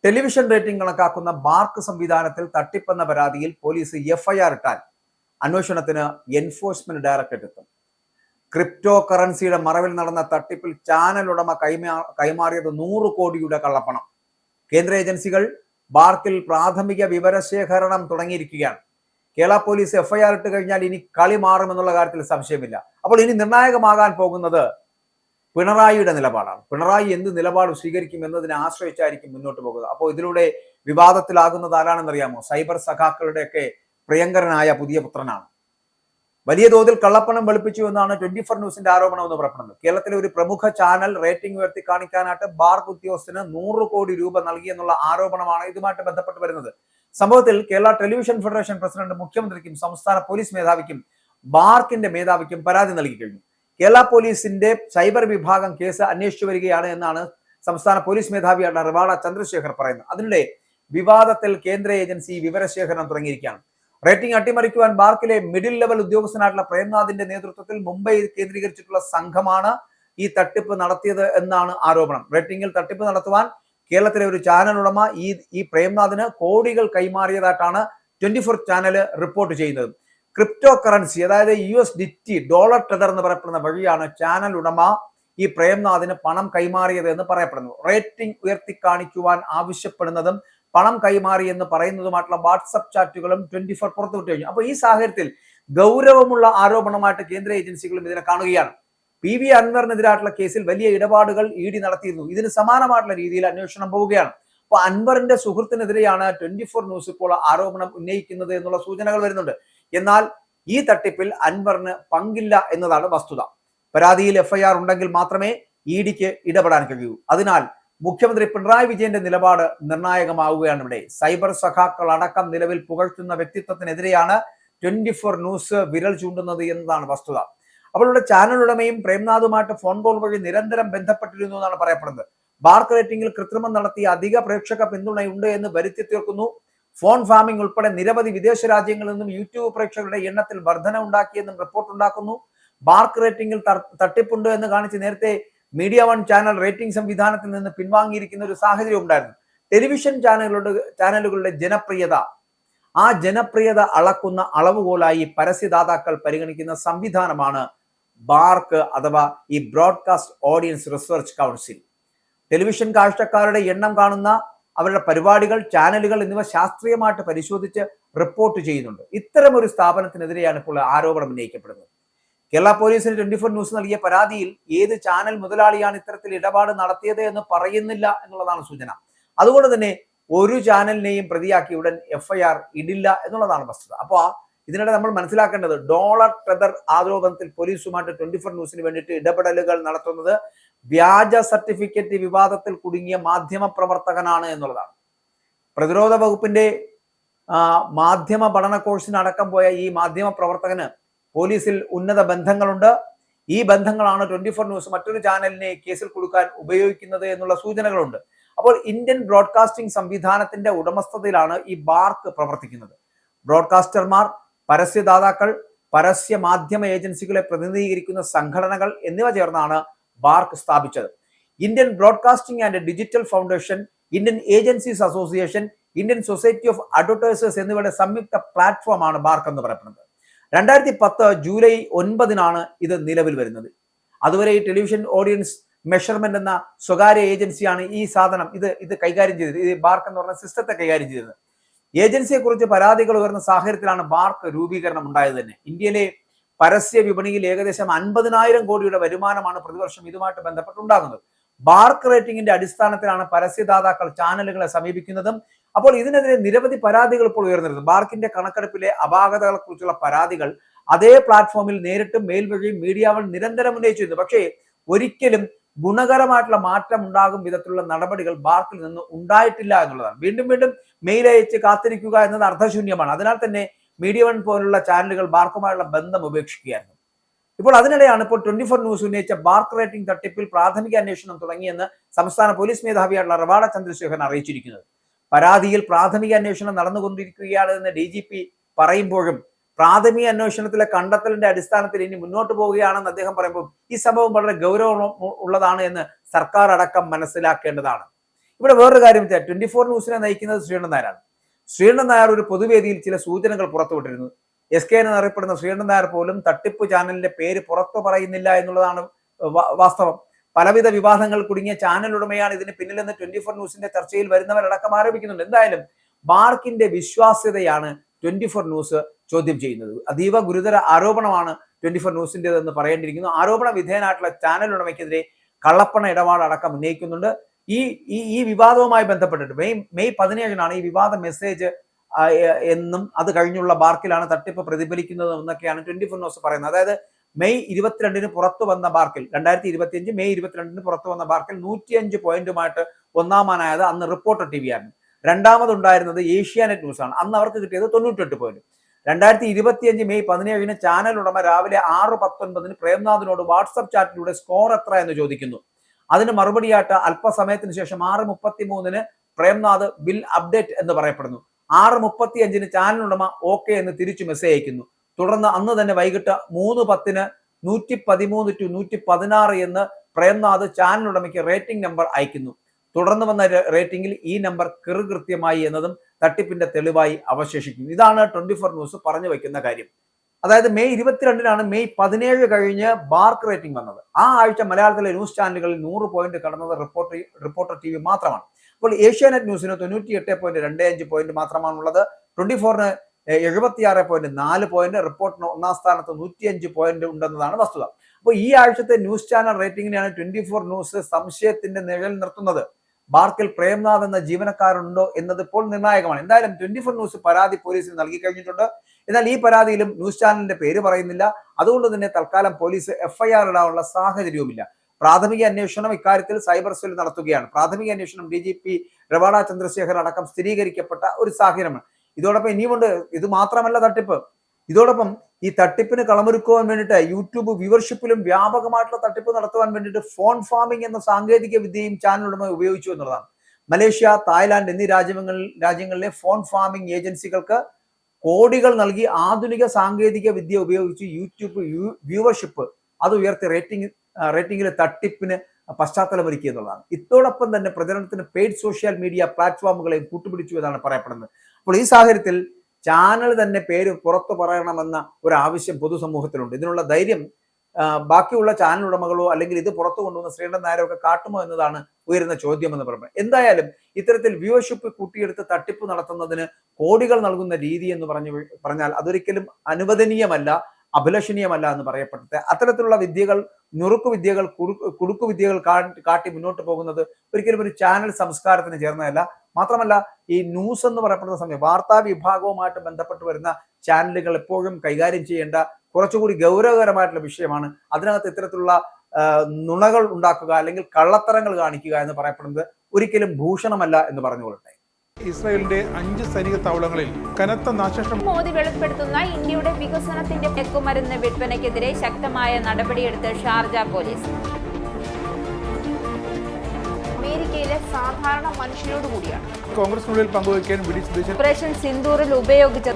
Television rating കണക്കാക്കുന്ന BARC സംവിധാനത്തിൽ തട്ടിപ്പെന്ന പരാതിയിൽ പോലീസ് എഫ്ഐആർ ഇട്ടാൽ അന്വേഷണത്തിന് എൻഫോഴ്സ്മെന്റ് ഡയറക്ടറേറ്റ് എത്തും. ക്രിപ്റ്റോ കറൻസിയുടെ മറവിൽ നടന്ന തട്ടിപ്പിൽ ചാനൽ ഉടമ കൈമാറിയത് 100 കോടിയുടെ കള്ളപ്പണം. കേന്ദ്ര ഏജൻസികൾ ബാർക്കിൽ പ്രാഥമിക വിവരശേഖരണം തുടങ്ങിയിരിക്കുകയാണ്. കേരള പോലീസ് എഫ്ഐആർ ഇട്ട് കഴിഞ്ഞാൽ ഇനി കളി മാറുമെന്നുള്ള കാര്യത്തിൽ സംശയമില്ല. അപ്പോൾ ഇനി നിർണായകമാകാൻ പോകുന്നത് പിണറായിയുടെ നിലപാടാണ്. പിണറായി എന്ത് നിലപാട് സ്വീകരിക്കും എന്നതിനെ ആശ്രയിച്ചായിരിക്കും മുന്നോട്ട് പോകുന്നത്. അപ്പോൾ ഇതിലൂടെ വിവാദത്തിലാകുന്നത് ആരാണെന്നറിയാമോ? സൈബർ സഖാക്കളുടെയൊക്കെ പ്രിയങ്കരനായ പുതിയ പുത്രനാണ്. വലിയ തോതിൽ കള്ളപ്പണം വെളുപ്പിച്ചു എന്നാണ് 24 ന്യൂസിന്റെ ആരോപണം എന്ന് പറയപ്പെടുന്നത്. കേരളത്തിലെ ഒരു പ്രമുഖ ചാനൽ റേറ്റിംഗ് ഉയർത്തി കാണിക്കാനായിട്ട് ബാർക്ക് ഉദ്യോഗസ്ഥന് 100 കോടി രൂപ നൽകിയെന്നുള്ള ആരോപണമാണ് ഇതുമായിട്ട് ബന്ധപ്പെട്ട് വരുന്നത്. സംഭവത്തിൽ കേരള ടെലിവിഷൻ ഫെഡറേഷൻ പ്രസിഡന്റ് മുഖ്യമന്ത്രിക്കും സംസ്ഥാന പോലീസ് മേധാവിക്കും ബാർക്കിന്റെ മേധാവിക്കും പരാതി നൽകി കഴിഞ്ഞു. കേരള പോലീസിന്റെ സൈബർ വിഭാഗം കേസ് അന്വേഷിച്ചു വരികയാണ് എന്നാണ് സംസ്ഥാന പോലീസ് മേധാവിയായ റവാഡ ചന്ദ്രശേഖർ പറയുന്നത്. അതിനിടെ വിവാദത്തിൽ കേന്ദ്ര ഏജൻസി വിവരശേഖരണം തുടങ്ങിയിരിക്കുകയാണ്. റേറ്റിംഗ് അട്ടിമറിക്കുവാൻ ബാർക്കിലെ മിഡിൽ ലെവൽ ഉദ്യോഗസ്ഥനായിട്ടുള്ള പ്രേംനാഥിന്റെ നേതൃത്വത്തിൽ മുംബൈയിൽ കേന്ദ്രീകരിച്ചിട്ടുള്ള സംഘമാണ് ഈ തട്ടിപ്പ് നടത്തിയത് എന്നാണ് ആരോപണം. റേറ്റിംഗിൽ തട്ടിപ്പ് നടത്തുവാൻ കേരളത്തിലെ ഒരു ചാനൽ ഉടമ ഈ പ്രേംനാഥിന് കോടികൾ കൈമാറിയതായിട്ടാണ് 24 ചാനൽ റിപ്പോർട്ട് ചെയ്യുന്നത്. ക്രിപ്റ്റോ കറൻസി, അതായത് USDT ഡോളർ ടെതർ എന്ന് പറയപ്പെടുന്ന വഴിയാണ് ചാനൽ ഉടമ ഈ പ്രേംനാഥിന് പണം കൈമാറിയത് എന്ന് പറയപ്പെടുന്നു. റേറ്റിംഗ് ഉയർത്തി കാണിക്കുവാൻ ആവശ്യപ്പെടുന്നതും പണം കൈമാറി എന്ന് പറയുന്നതുമായിട്ടുള്ള വാട്സപ്പ് ചാറ്റുകളും 24 പുറത്തുവിട്ടു കഴിഞ്ഞു. അപ്പൊ ഈ സാഹചര്യത്തിൽ ഗൗരവമുള്ള ആരോപണമായിട്ട് കേന്ദ്ര ഏജൻസികളും ഇതിനെ കാണുകയാണ്. PV അൻവറിനെതിരായിട്ടുള്ള കേസിൽ വലിയ ഇടപാടുകൾ ED നടത്തിയിരുന്നു. ഇതിന് സമാനമായിട്ടുള്ള രീതിയിൽ അന്വേഷണം പോവുകയാണ്. അപ്പൊ അൻവറിന്റെ സുഹൃത്തിനെതിരെയാണ് 24 ന്യൂസ് ഇപ്പോൾ ആരോപണം ഉന്നയിക്കുന്നത് എന്നുള്ള സൂചനകൾ വരുന്നുണ്ട്. എന്നാൽ ഈ തട്ടിപ്പിൽ അൻവറിന് പങ്കില്ല എന്നതാണ് വസ്തുത. പരാതിയിൽ FIR ഉണ്ടെങ്കിൽ മാത്രമേ EDക്ക് ഇടപെടാൻ കഴിയൂ. അതിനാൽ മുഖ്യമന്ത്രി പിണറായി വിജയന്റെ നിലപാട് നിർണായകമാവുകയാണ്. ഇവിടെ സൈബർ സഖാക്കൾ അടക്കം നിലവിൽ പുകഴ്ത്തുന്ന വ്യക്തിത്വത്തിനെതിരെയാണ് 24 ന്യൂസ് വിരൽ ചൂണ്ടുന്നത് എന്നതാണ് വസ്തുത. അപ്പോൾ ഇവിടെ ചാനൽ ഉടമയും പ്രേംനാഥുമായിട്ട് ഫോൺ കോൾ വഴി നിരന്തരം ബന്ധപ്പെട്ടിരുന്നു എന്നാണ് പറയപ്പെടുന്നത്. ബാർക്ക് റേറ്റിംഗിൽ കൃത്രിമം നടത്തി അധിക പ്രേക്ഷക പിന്തുണയുണ്ട് എന്ന് വരുത്തി തീർക്കുന്നു. ഫോൺ ഫാമിംഗ് ഉൾപ്പെടെ നിരവധി വിദേശ രാജ്യങ്ങളിൽ നിന്നും യൂട്യൂബ് പ്രേക്ഷകരുടെ എണ്ണത്തിൽ വർധന ഉണ്ടാക്കിയെന്നും റിപ്പോർട്ട് ഉണ്ടാക്കുന്നു. ബാർക്ക് റേറ്റിംഗിൽ തട്ടിപ്പുണ്ട് എന്ന് കാണിച്ച് നേരത്തെ മീഡിയ 1 ചാനൽ റേറ്റിംഗ് സംവിധാനത്തിൽ നിന്ന് പിൻവാങ്ങിയിരിക്കുന്ന ഒരു സാഹചര്യം ഉണ്ടായിരുന്നു. ടെലിവിഷൻ ചാനലുകളുടെ ജനപ്രിയത അളക്കുന്ന അളവുകോലായി പരസ്യദാതാക്കൾ പരിഗണിക്കുന്ന സംവിധാനമാണ് ബാർക്ക് അഥവാ ഈ broadcast audience research council. Television കാഴ്ചക്കാരുടെ എണ്ണം കാണുന്ന അവരുടെ പരിപാടികൾ, ചാനലുകൾ എന്നിവ ശാസ്ത്രീയമായിട്ട് പരിശോധിച്ച് റിപ്പോർട്ട് ചെയ്യുന്നുണ്ട്. ഇത്തരം ഒരു സ്ഥാപനത്തിനെതിരെയാണ് ഇപ്പോൾ ആരോപണം ഉന്നയിക്കപ്പെടുന്നത്. കേരള പോലീസിന് 24 ന്യൂസ് നൽകിയ പരാതിയിൽ ഏത് ചാനൽ മുതലാളിയാണ് ഇത്തരത്തിൽ ഇടപാട് നടത്തിയത് എന്ന് പറയുന്നില്ല എന്നുള്ളതാണ് സൂചന. അതുകൊണ്ട് തന്നെ ഒരു ചാനലിനെയും പ്രതിയാക്കി ഉടൻ FIR ഇടില്ല എന്നുള്ളതാണ് വസ്തുത. അപ്പൊ ഇതിനിടെ നമ്മൾ മനസ്സിലാക്കേണ്ടത് ഡോളർ ടെതർ ആരോപണത്തിൽ പോലീസുമായിട്ട് 24 ന്യൂസിന് വേണ്ടിയിട്ട് ഇടപെടലുകൾ നടത്തുന്നത് വ്യാജ സർട്ടിഫിക്കറ്റ് വിവാദത്തിൽ കുടുങ്ങിയ മാധ്യമ പ്രവർത്തകനാണ് എന്നുള്ളതാണ്. പ്രതിരോധ വകുപ്പിന്റെ മാധ്യമ പഠന കോഴ്സിന് അടക്കം പോയ ഈ മാധ്യമ പ്രവർത്തകന് പോലീസിൽ ഉന്നത ബന്ധങ്ങളുണ്ട്. ഈ ബന്ധങ്ങളാണ് 24 ന്യൂസ് മറ്റൊരു ചാനലിനെ കേസിൽ കൊടുക്കാൻ ഉപയോഗിക്കുന്നത് എന്നുള്ള സൂചനകളുണ്ട്. അപ്പോൾ ഇന്ത്യൻ ബ്രോഡ്കാസ്റ്റിംഗ് സംവിധാനത്തിന്റെ ഉടമസ്ഥതയിലാണ് ഈ ബാർക്ക് പ്രവർത്തിക്കുന്നത്. ബ്രോഡ്കാസ്റ്റർമാർ, പരസ്യദാതാക്കൾ, പരസ്യ മാധ്യമ ഏജൻസികളെ പ്രതിനിധീകരിക്കുന്ന സംഘടനകൾ എന്നിവ ചേർന്നാണ് ബാർക്ക് സ്ഥാപിച്ചത്. Indian broadcasting and digital foundation, Indian agencies association, Indian society of advertisers എന്നിവയുടെ സംയുക്ത പ്ലാറ്റ്ഫോമാണ് ബാർക്ക് എന്ന് പറയപ്പെടുന്നത്. 2010 ജൂലൈ 9 ഇത് നിലവിൽ വരുന്നത്. അതുവരെ ഈ ടെലിവിഷൻ ഓഡിയൻസ് മെഷർമെന്റ് എന്ന സ്വകാര്യ ഏജൻസിയാണ് ഈ സാധനം ഇത് കൈകാര്യം ചെയ്തത്. ഈ ബാർക്ക് എന്ന് പറഞ്ഞ സിസ്റ്റത്തെ കൈകാര്യം ചെയ്തത്. ഏജൻസിയെ കുറിച്ച് പരാതികൾ ഉയർന്ന സാഹചര്യത്തിലാണ് ബാർക്ക് രൂപീകരണം ഉണ്ടായത് തന്നെ. ഇന്ത്യയിലെ പരസ്യ വിപണിയിൽ ഏകദേശം 50,000 കോടിയുടെ വരുമാനമാണ് പ്രതിവർഷം ഇതുമായിട്ട് ബന്ധപ്പെട്ടുണ്ടാകുന്നത്. ബാർക്ക് റേറ്റിംഗിന്റെ അടിസ്ഥാനത്തിലാണ് പരസ്യദാതാക്കൾ ചാനലുകളെ സമീപിക്കുന്നതും. അപ്പോൾ ഇതിനെതിരെ നിരവധി പരാതികൾ ഇപ്പോൾ ഉയർന്നിരുന്നു. ബാർക്കിന്റെ കണക്കെടുപ്പിലെ അപാകതകളെ കുറിച്ചുള്ള പരാതികൾ അതേ പ്ലാറ്റ്ഫോമിൽ നേരിട്ടും മെയിൽ വഴിയും മീഡിയ 1 നിരന്തരം ഉന്നയിച്ചിരുന്നു. പക്ഷേ ഒരിക്കലും ഗുണകരമായിട്ടുള്ള മാറ്റം ഉണ്ടാകും വിധത്തിലുള്ള നടപടികൾ ബാർക്കിൽ നിന്ന് ഉണ്ടായിട്ടില്ല എന്നുള്ളതാണ്. വീണ്ടും മെയിൽ അയച്ച് കാത്തിരിക്കുക എന്നത് അർത്ഥശൂന്യമാണ്. അതിനാൽ തന്നെ മീഡിയ 1 പോലുള്ള ചാനലുകൾ ബാർക്കുമായുള്ള ബന്ധം ഉപേക്ഷിക്കുകയായിരുന്നു. ഇപ്പോൾ അതിനിടെയാണ് ഇപ്പോൾ 24 ന്യൂസ് ഉന്നയിച്ച ബാർക്ക് റേറ്റിംഗ് തട്ടിപ്പിൽ പ്രാഥമിക അന്വേഷണം തുടങ്ങിയെന്ന് സംസ്ഥാന പോലീസ് മേധാവിയായിട്ടുള്ള റവാഡ ചന്ദ്രശേഖരൻ അറിയിച്ചിരിക്കുന്നത്. പരാതിയിൽ പ്രാഥമിക അന്വേഷണം നടന്നുകൊണ്ടിരിക്കുകയാണ് എന്ന് DGP പറയുമ്പോഴും പ്രാഥമിക അന്വേഷണത്തിലെ കണ്ടെത്തലിന്റെ അടിസ്ഥാനത്തിൽ ഇനി മുന്നോട്ട് പോവുകയാണെന്ന് അദ്ദേഹം പറയുമ്പോൾ ഈ സംഭവം വളരെ ഗൗരവം ഉള്ളതാണ് എന്ന് സർക്കാർ അടക്കം മനസ്സിലാക്കേണ്ടതാണ്. ഇവിടെ വേറൊരു കാര്യം വെച്ചാൽ 24 ന്യൂസിനെ നയിക്കുന്നത് ശ്രീകണ്ഠൻ നായരാണ്. ശ്രീകണ്ഠൻ നായർ ഒരു പൊതുവേദിയിൽ ചില സൂചനകൾ പുറത്തുവിട്ടിരുന്നു. SK എന്നറിയപ്പെടുന്ന ശ്രീകണ്ഠൻ നായർ പോലും തട്ടിപ്പ് ചാനലിന്റെ പേര് പുറത്തു പറയുന്നില്ല എന്നുള്ളതാണ് വാസ്തവം. പലവിധ വിവാദങ്ങൾ കുടുങ്ങിയ ചാനൽ ഉടമയാണ് ഇതിന് പിന്നിലെന്ന് 24 ന്യൂസിന്റെ ചർച്ചയിൽ വരുന്നവരടക്കം ആരോപിക്കുന്നുണ്ട്. എന്തായാലും ബാർക്കിന്റെ വിശ്വാസ്യതയാണ് 24 ന്യൂസ് ചോദ്യം ചെയ്യുന്നത്. അതീവ ഗുരുതര ആരോപണമാണ് 24 ന്യൂസിന്റേതെന്ന് പറയേണ്ടിയിരിക്കുന്നു. ആരോപണ വിധേയനായിട്ടുള്ള ചാനൽ ഉടമയ്ക്കെതിരെ കള്ളപ്പണ ഇടപാട് അടക്കം ഉന്നയിക്കുന്നുണ്ട്. ഈ വിവാദവുമായി ബന്ധപ്പെട്ടിട്ട് മെയ് 17 ഈ വിവാദ മെസ്സേജ് എന്നും അത് കഴിഞ്ഞുള്ള ബാർക്കിലാണ് തട്ടിപ്പ് പ്രതിഫലിക്കുന്നത് എന്നൊക്കെയാണ് 24 ന്യൂസ് പറയുന്നത്. അതായത് മെയ് 22 പുറത്തു വന്ന ബാർക്കിൽ 2025 മെയ് 22 പുറത്തു വന്ന ബാർക്കിൽ 105 പോയിന്റുമായിട്ട് ഒന്നാമനായത് അന്ന് റിപ്പോർട്ടർ TV ആയിരുന്നു. രണ്ടാമതുണ്ടായിരുന്നത് ഏഷ്യാനെറ്റ് ന്യൂസ് ആണ്. അന്ന് അവർക്ക് കിട്ടിയത് 98 പോയിന്റ്. 2025 മെയ് 17 ചാനൽ ഉടമ രാവിലെ 6:19 പ്രേംനാഥിനോട് വാട്സപ്പ് ചാറ്റിലൂടെ സ്കോർ എത്ര എന്ന് ചോദിക്കുന്നു. അതിന് മറുപടിയായിട്ട് അല്പസമയത്തിന് ശേഷം 6:33 പ്രേംനാഥ് ബിൽ അപ്ഡേറ്റ് എന്ന് പറയപ്പെടുന്നു. 6:35 ചാനൽ ഉടമ ഓക്കെ എന്ന് തിരിച്ചു മെസ്സേജ് അയക്കുന്നു. തുടർന്ന് അന്ന് തന്നെ വൈകിട്ട് 3:10 113 to 116 എന്ന് പ്രേംനാഥ് ചാനൽ ഉടമയ്ക്ക് റേറ്റിംഗ് നമ്പർ അയക്കുന്നു. തുടർന്ന് വന്ന റേറ്റിംഗിൽ ഈ നമ്പർ കൃത്യമായി എന്നതും തട്ടിപ്പിന്റെ തെളിവായി അവശേഷിക്കുന്നു. ഇതാണ് 24 ന്യൂസ് പറഞ്ഞു വയ്ക്കുന്ന കാര്യം. അതായത് മെയ് 22 മെയ് 17 കഴിഞ്ഞ് ബാർക്ക് റേറ്റിംഗ് വന്നത്. ആ ആഴ്ച മലയാളത്തിലെ ന്യൂസ് ചാനലുകളിൽ 100 പോയിന്റ് കടന്നത് റിപ്പോർട്ടർ TV മാത്രമാണ്. അപ്പോൾ ഏഷ്യാനെറ്റ് ന്യൂസിന് 98.25 പോയിന്റ് മാത്രമാണുള്ളത്. 24-ന് 76.4 പോയിന്റ്, റിപ്പോർട്ടിന് ഒന്നാം സ്ഥാനത്ത് 105 പോയിന്റ് ഉണ്ടെന്നതാണ് വസ്തുത. അപ്പോൾ ഈ ആഴ്ചത്തെ ന്യൂസ് ചാനൽ റേറ്റിംഗിനെയാണ് 24 ന്യൂസ് സംശയത്തിന്റെ നിഴൽ നിർത്തുന്നത്. ബാർക്കിൽ പ്രേംനാഥ് എന്ന ജീവനക്കാരുണ്ടോ എന്നത് ഇപ്പോൾ നിർണായകമാണ്. എന്തായാലും 24 ന്യൂസ് പരാതി പോലീസിന് നൽകി കഴിഞ്ഞിട്ടുണ്ട്. എന്നാൽ ഈ പരാതിയിലും ന്യൂസ് ചാനലിന്റെ പേര് പറയുന്നില്ല. അതുകൊണ്ട് തന്നെ തൽക്കാലം പോലീസ് FIR ഇടാനുള്ള സാഹചര്യവുമില്ല. പ്രാഥമിക അന്വേഷണം ഇക്കാര്യത്തിൽ സൈബർ സെൽ നടത്തുകയാണ്. പ്രാഥമിക അന്വേഷണം DGP രവാഡ ചന്ദ്രശേഖർ അടക്കം സ്ഥിരീകരിക്കപ്പെട്ട ഒരു സാഹചര്യമാണ്. ഇതോടൊപ്പം ഇനിയുമുണ്ട്. ഇത് മാത്രമല്ല തട്ടിപ്പ്. ഇതോടൊപ്പം ഈ തട്ടിപ്പിന് കളമൊരുക്കുവാൻ വേണ്ടിയിട്ട് യൂട്യൂബ് വ്യൂവർഷിപ്പിലും വ്യാപകമായിട്ടുള്ള തട്ടിപ്പ് നടത്തുവാൻ വേണ്ടിയിട്ട് ഫോൺ ഫാമിംഗ് എന്ന സാങ്കേതിക വിദ്യയും ചാനൽ ഉടമ ഉപയോഗിച്ചു എന്നുള്ളതാണ്. മലേഷ്യ, തായ്ലാന്റ് എന്നീ രാജ്യങ്ങളിലെ ഫോൺ ഫാമിംഗ് ഏജൻസികൾക്ക് കോടികൾ നൽകി ആധുനിക സാങ്കേതിക വിദ്യ ഉപയോഗിച്ച് യൂട്യൂബ് വ്യൂവർഷിപ്പ് അത് ഉയർത്തി റേറ്റിംഗിലെ തട്ടിപ്പിന് പശ്ചാത്തലമൊരുക്കി എന്നുള്ളതാണ്. ഇതോടൊപ്പം തന്നെ പ്രചരണത്തിന് പെയ്ഡ് സോഷ്യൽ മീഡിയ പ്ലാറ്റ്ഫോമുകളെയും കൂട്ടുപിടിച്ചു എന്നാണ് പറയപ്പെടുന്നത്. അപ്പോൾ ഈ സാഹചര്യത്തിൽ ചാനൽ തന്നെ പേര് പുറത്തു പറയണമെന്ന ഒരു ആവശ്യം പൊതുസമൂഹത്തിലുണ്ട്. ഇതിനുള്ള ധൈര്യം ബാക്കിയുള്ള ചാനൽ ഉടമകളോ അല്ലെങ്കിൽ ഇത് പുറത്തു കൊണ്ടുവന്ന ശ്രീകണ്ഠൻ നായരോ ഒക്കെ കാട്ടുമോ എന്നതാണ് ഉയരുന്ന ചോദ്യം എന്ന് പറയുന്നത്. എന്തായാലും ഇത്തരത്തിൽ വ്യൂവർഷിപ്പ് കൂട്ടിയെടുത്ത് തട്ടിപ്പ് നടത്തുന്നതിന് കോടികൾ നൽകുന്ന രീതി എന്ന് പറഞ്ഞാൽ അതൊരിക്കലും അനുവദനീയമല്ല, അഭിലഷണീയമല്ല എന്ന് പറയപ്പെട്ടത്. അത്തരത്തിലുള്ള വിദ്യകൾ, നുറുക്കു വിദ്യകൾ, കുടുക്കു വിദ്യകൾ കാട്ടി മുന്നോട്ട് പോകുന്നത് ഒരിക്കലും ഒരു ചാനൽ സംസ്കാരത്തിന് ചേർന്നതല്ല. മാത്രമല്ല ഈ ന്യൂസ് എന്ന് പറയപ്പെടുന്ന സമയം വാർത്താ വിഭാഗവുമായിട്ട് ബന്ധപ്പെട്ട് വരുന്ന ചാനലുകൾ എപ്പോഴും കൈകാര്യം ചെയ്യേണ്ട കുറച്ചുകൂടി ഗൗരവകരമായിട്ടുള്ള വിഷയമാണ്. അതിനകത്ത് ഇത്തരത്തിലുള്ള നുണകൾ ഉണ്ടാക്കുക അല്ലെങ്കിൽ കള്ളത്തരങ്ങൾ കാണിക്കുക എന്ന് പറയപ്പെടുന്നത് ഒരിക്കലും ഭൂഷണമല്ല എന്ന് പറഞ്ഞുകൊള്ളട്ടെ. ഇസ്രായേലിന്റെ 5 സൈനിക താവളങ്ങളിൽ കനത്ത നാശനഷ്ടം. മോദി വെളിപ്പെടുത്തുന്ന ഇന്ത്യയുടെ വികസനത്തിന്റെ മയക്കുമരുന്ന് വിൽപ്പനയ്ക്കെതിരെ ശക്തമായ നടപടിയെടുത്ത് ഷാർജ പോലീസ്. അമേരിക്കയിലെ സാധാരണ മനുഷ്യരോട് കൂടിയാണ് കോൺഗ്രസിനുള്ളിൽ പങ്കുവയ്ക്കാൻ ഓപ്പറേഷൻ സിന്ദൂറിൽ ഉപയോഗിച്ച